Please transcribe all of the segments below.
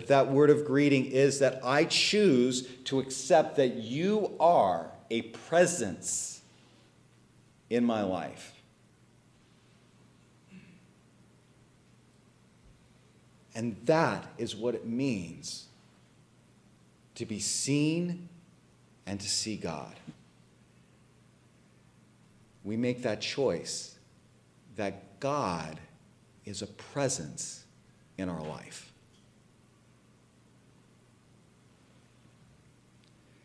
that word of greeting is that I choose to accept that you are a presence in my life. And that is what it means to be seen and to see God. We make that choice that God is a presence in our life.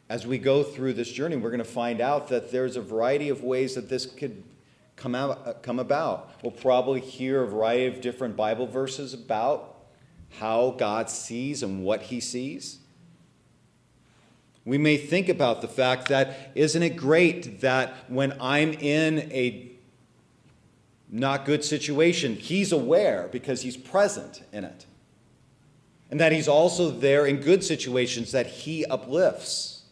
As we go through this journey, we're going to find out that there's a variety of ways that this could come about. We'll probably hear a variety of different Bible verses about how God sees and what he sees. We may think about the fact that, isn't it great that when I'm in a not good situation, he's aware because he's present in it. And that he's also there in good situations that he uplifts.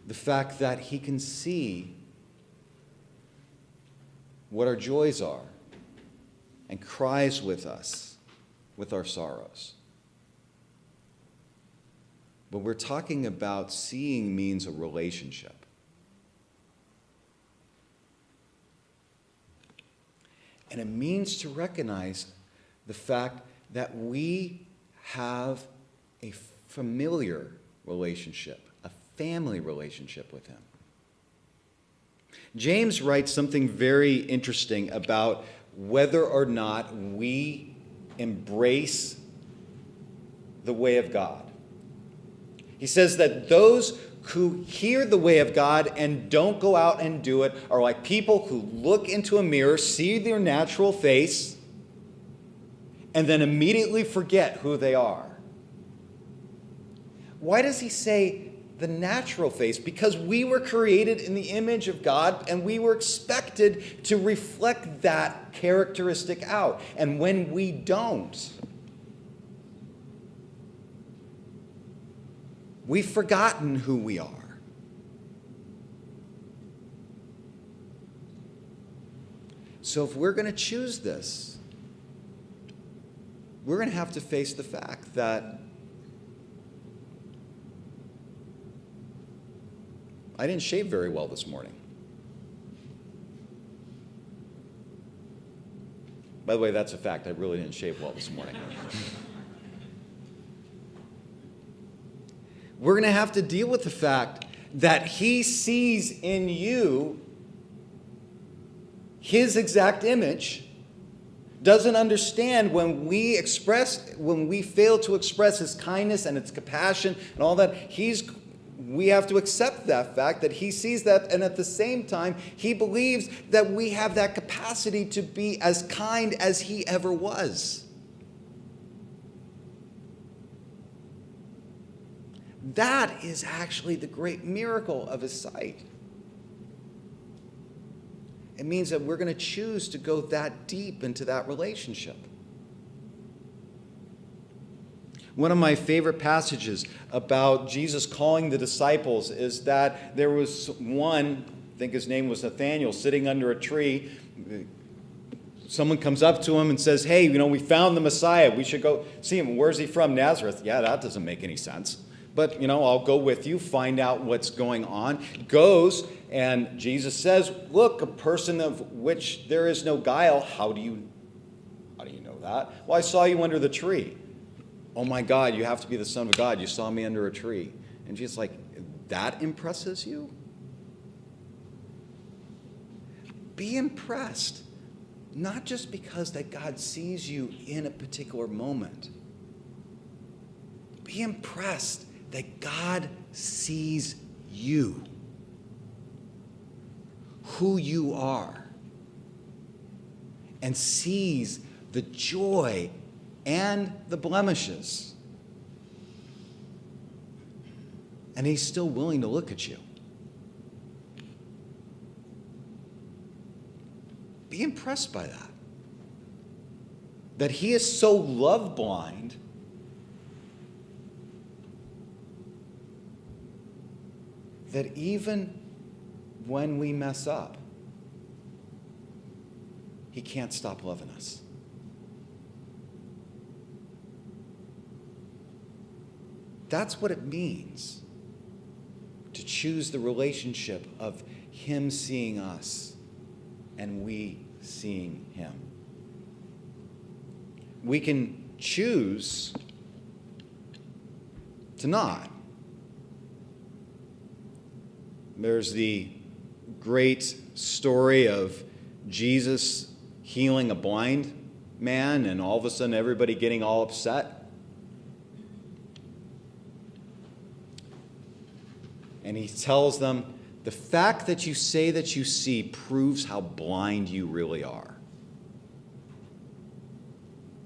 The fact that he can see what our joys are and cries with us with our sorrows. But we're talking about seeing means a relationship. And it means to recognize the fact that we have a familiar relationship, a family relationship with him. James writes something very interesting about whether or not we embrace the way of God. He says that those who hear the way of God and don't go out and do it are like people who look into a mirror, see their natural face, and then immediately forget who they are. Why does he say the natural face? Because we were created in the image of God and we were expected to reflect that characteristic out. And when we don't, we've forgotten who we are. So if we're going to choose this, we're going to have to face the fact that I didn't shave very well this morning. By the way, that's a fact. I really didn't shave well this morning. We're going to have to deal with the fact that he sees in you his exact image, doesn't understand when we fail to express his kindness and its compassion and all that. We have to accept that fact that he sees that, and at the same time, he believes that we have that capacity to be as kind as he ever was. That is actually the great miracle of his sight. It means that we're going to choose to go that deep into that relationship. One of my favorite passages about Jesus calling the disciples is that there was one, I think his name was Nathanael, sitting under a tree. Someone comes up to him and says, hey, we found the Messiah. We should go see him. Where's he from? Nazareth. Yeah, that doesn't make any sense. But, I'll go with you, find out what's going on. Goes, and Jesus says, look, a person of which there is no guile. How do you know that? Well, I saw you under the tree. Oh my God, you have to be the Son of God. You saw me under a tree. And Jesus is like, that impresses you? Be impressed. Not just because that God sees you in a particular moment. Be impressed that God sees you. Who you are. And sees the joy and the blemishes. And he's still willing to look at you. Be impressed by that. That he is so love blind that even when we mess up, he can't stop loving us. That's what it means to choose the relationship of him seeing us and we seeing him. We can choose to not. There's the great story of Jesus healing a blind man, and all of a sudden everybody getting all upset. And he tells them, the fact that you say that you see proves how blind you really are.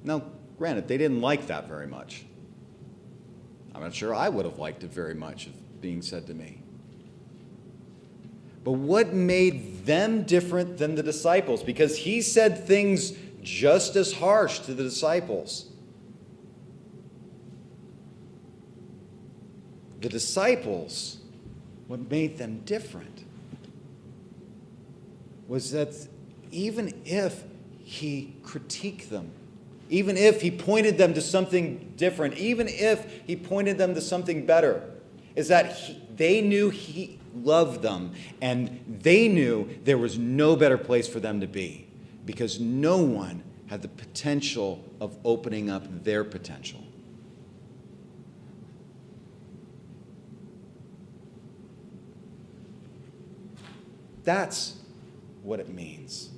Now, granted, they didn't like that very much. I'm not sure I would have liked it very much if being said to me. But what made them different than the disciples? Because he said things just as harsh to the disciples. The disciples, what made them different was that even if he critiqued them, even if he pointed them to something different, even if he pointed them to something better, is that they knew he loved them, and they knew there was no better place for them to be, because no one had the potential of opening up their potential. That's what it means